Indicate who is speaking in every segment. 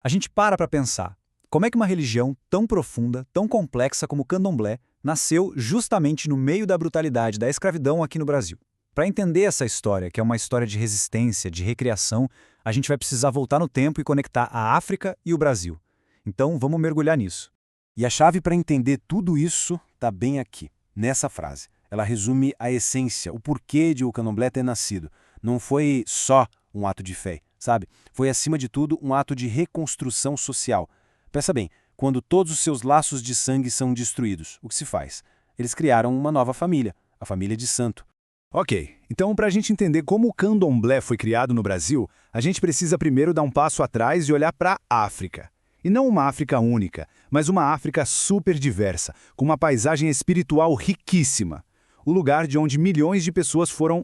Speaker 1: A gente para pensar, como é que uma religião tão profunda, tão complexa como o candomblé, nasceu justamente no meio da brutalidade da escravidão aqui no Brasil? Para entender essa história, que é uma história de resistência, de recriação, a gente vai precisar voltar no tempo e conectar a África e o Brasil. Então, vamos mergulhar nisso.
Speaker 2: E a chave para entender tudo isso está bem aqui, nessa frase. Ela resume a essência, o porquê de o candomblé ter nascido. Não foi só um ato de fé, sabe? Foi, acima de tudo, um ato de reconstrução social. Pensa bem, quando todos os seus laços de sangue são destruídos, o que se faz? Eles criaram uma nova família, a família de santo.
Speaker 3: Ok, então para a gente entender como o candomblé foi criado no Brasil, a gente precisa primeiro dar um passo atrás e olhar para a África. E não uma África única, mas uma África super diversa, com uma paisagem espiritual riquíssima. O lugar de onde milhões de pessoas foram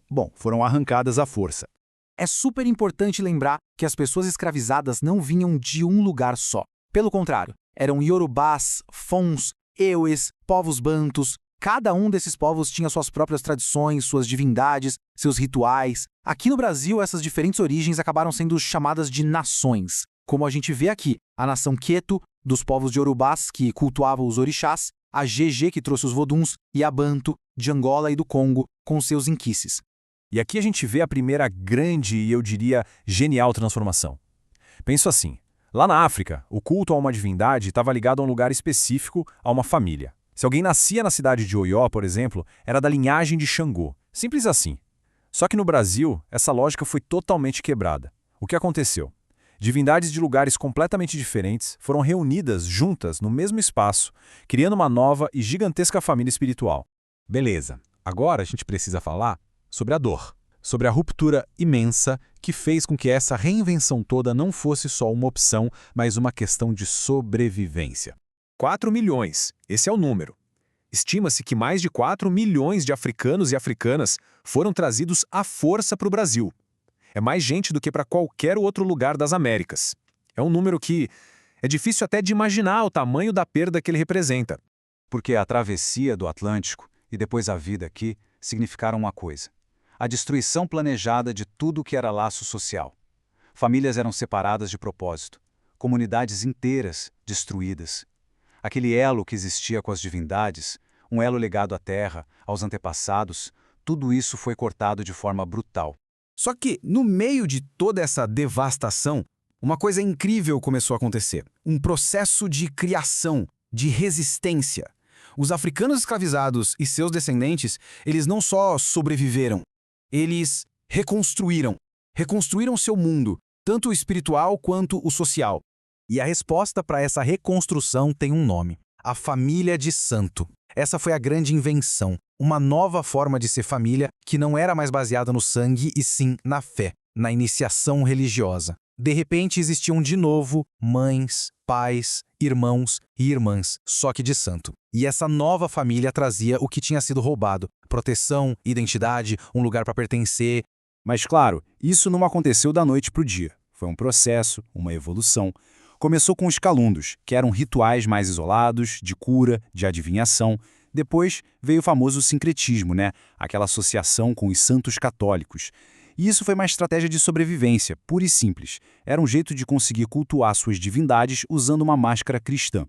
Speaker 3: arrancadas à força.
Speaker 4: É super importante lembrar que as pessoas escravizadas não vinham de um lugar só. Pelo contrário, eram Yorubás, Fons, Ewes, povos bantus. Cada um desses povos tinha suas próprias tradições, suas divindades, seus rituais. Aqui no Brasil, essas diferentes origens acabaram sendo chamadas de nações. Como a gente vê aqui, a nação Queto, dos povos de Yorubás, que cultuavam os orixás, a GG, que trouxe os voduns, e a Banto, de Angola e do Congo, com seus inquices.
Speaker 1: E aqui a gente vê a primeira grande e, eu diria, genial transformação. Penso assim, lá na África, o culto a uma divindade estava ligado a um lugar específico, a uma família. Se alguém nascia na cidade de Oió, por exemplo, era da linhagem de Xangô. Simples assim. Só que no Brasil, essa lógica foi totalmente quebrada. O que aconteceu? Divindades de lugares completamente diferentes foram reunidas juntas no mesmo espaço, criando uma nova e gigantesca família espiritual.
Speaker 5: Beleza, agora a gente precisa falar sobre a dor, sobre a ruptura imensa que fez com que essa reinvenção toda não fosse só uma opção, mas uma questão de sobrevivência. 4 milhões, esse é o número. Estima-se que mais de 4 milhões de africanos e africanas foram trazidos à força para o Brasil. É mais gente do que para qualquer outro lugar das Américas. É um número que é difícil até de imaginar o tamanho da perda que ele representa.
Speaker 1: Porque a travessia do Atlântico e depois a vida aqui significaram uma coisa: a destruição planejada de tudo que era laço social. Famílias eram separadas de propósito, comunidades inteiras destruídas. Aquele elo que existia com as divindades, um elo ligado à terra, aos antepassados, tudo isso foi cortado de forma brutal.
Speaker 4: Só que, no meio de toda essa devastação, uma coisa incrível começou a acontecer. Um processo de criação, de resistência. Os africanos escravizados e seus descendentes, eles não só sobreviveram, eles reconstruíram. Reconstruíram seu mundo, tanto o espiritual quanto o social. E a resposta para essa reconstrução tem um nome: a família de santo. Essa foi a grande invenção, uma nova forma de ser família que não era mais baseada no sangue e sim na fé, na iniciação religiosa. De repente existiam de novo mães, pais, irmãos e irmãs, só que de santo. E essa nova família trazia o que tinha sido roubado: proteção, identidade, um lugar para pertencer.
Speaker 2: Mas claro, isso não aconteceu da noite para o dia. Foi um processo, uma evolução. Começou com os calundos, que eram rituais mais isolados, de cura, de adivinhação. Depois veio o famoso sincretismo, né? Aquela associação com os santos católicos. E isso foi uma estratégia de sobrevivência, pura e simples. Era um jeito de conseguir cultuar suas divindades usando uma máscara cristã.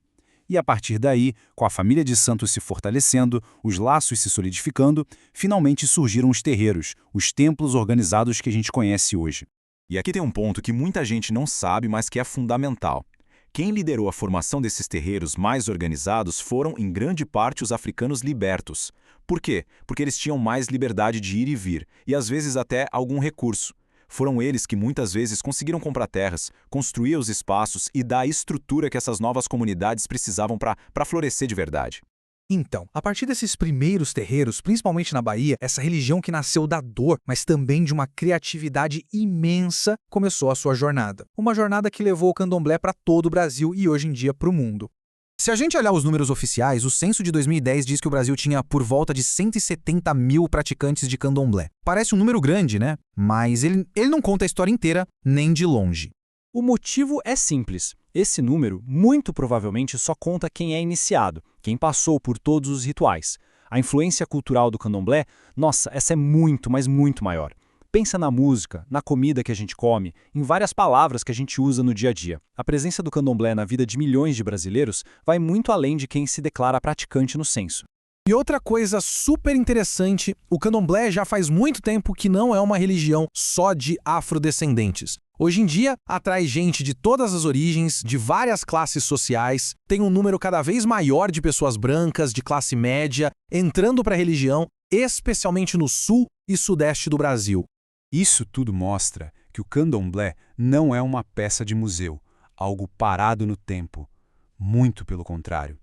Speaker 2: E a partir daí, com a família de santos se fortalecendo, os laços se solidificando, finalmente surgiram os terreiros, os templos organizados que a gente conhece hoje.
Speaker 5: E aqui tem um ponto que muita gente não sabe, mas que é fundamental. Quem liderou a formação desses terreiros mais organizados foram, em grande parte, os africanos libertos. Por quê? Porque eles tinham mais liberdade de ir e vir, e às vezes até algum recurso. Foram eles que muitas vezes conseguiram comprar terras, construir os espaços e dar a estrutura que essas novas comunidades precisavam para florescer de verdade.
Speaker 4: Então, a partir desses primeiros terreiros, principalmente na Bahia, essa religião que nasceu da dor, mas também de uma criatividade imensa, começou a sua jornada. Uma jornada que levou o candomblé para todo o Brasil e hoje em dia para o mundo. Se a gente olhar os números oficiais, o censo de 2010 diz que o Brasil tinha por volta de 170 mil praticantes de candomblé. Parece um número grande, né? Mas ele não conta a história inteira, nem de longe.
Speaker 6: O motivo é simples. Esse número, muito provavelmente, só conta quem é iniciado, quem passou por todos os rituais. A influência cultural do candomblé, nossa, essa é muito, mas muito maior. Pensa na música, na comida que a gente come, em várias palavras que a gente usa no dia a dia. A presença do candomblé na vida de milhões de brasileiros vai muito além de quem se declara praticante no censo.
Speaker 7: E outra coisa super interessante, o candomblé já faz muito tempo que não é uma religião só de afrodescendentes. Hoje em dia, atrai gente de todas as origens, de várias classes sociais, tem um número cada vez maior de pessoas brancas, de classe média, entrando para a religião, especialmente no sul e sudeste do Brasil.
Speaker 2: Isso tudo mostra que o candomblé não é uma peça de museu, algo parado no tempo. Muito pelo contrário.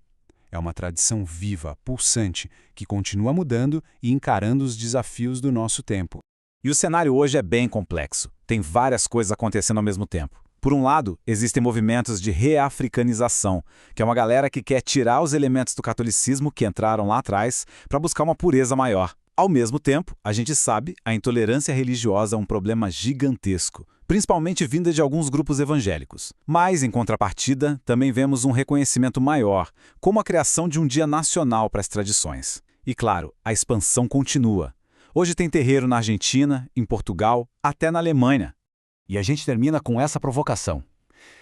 Speaker 2: É uma tradição viva, pulsante, que continua mudando e encarando os desafios do nosso tempo.
Speaker 1: E o cenário hoje é bem complexo. Tem várias coisas acontecendo ao mesmo tempo. Por um lado, existem movimentos de reafricanização, que é uma galera que quer tirar os elementos do catolicismo que entraram lá atrás para buscar uma pureza maior. Ao mesmo tempo, a gente sabe, a intolerância religiosa é um problema gigantesco, principalmente vinda de alguns grupos evangélicos. Mas, em contrapartida, também vemos um reconhecimento maior, como a criação de um dia nacional para as tradições. E, claro, a expansão continua. Hoje tem terreiro na Argentina, em Portugal, até na Alemanha.
Speaker 8: E a gente termina com essa provocação.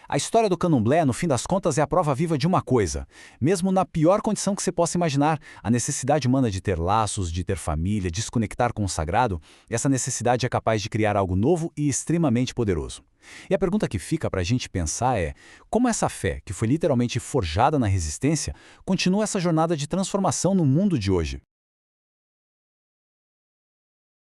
Speaker 8: A história do candomblé, no fim das contas, é a prova viva de uma coisa. Mesmo na pior condição que você possa imaginar, a necessidade humana de ter laços, de ter família, de se conectar com o sagrado, essa necessidade é capaz de criar algo novo e extremamente poderoso. E a pergunta que fica para a gente pensar é, como essa fé, que foi literalmente forjada na resistência, continua essa jornada de transformação no mundo de hoje?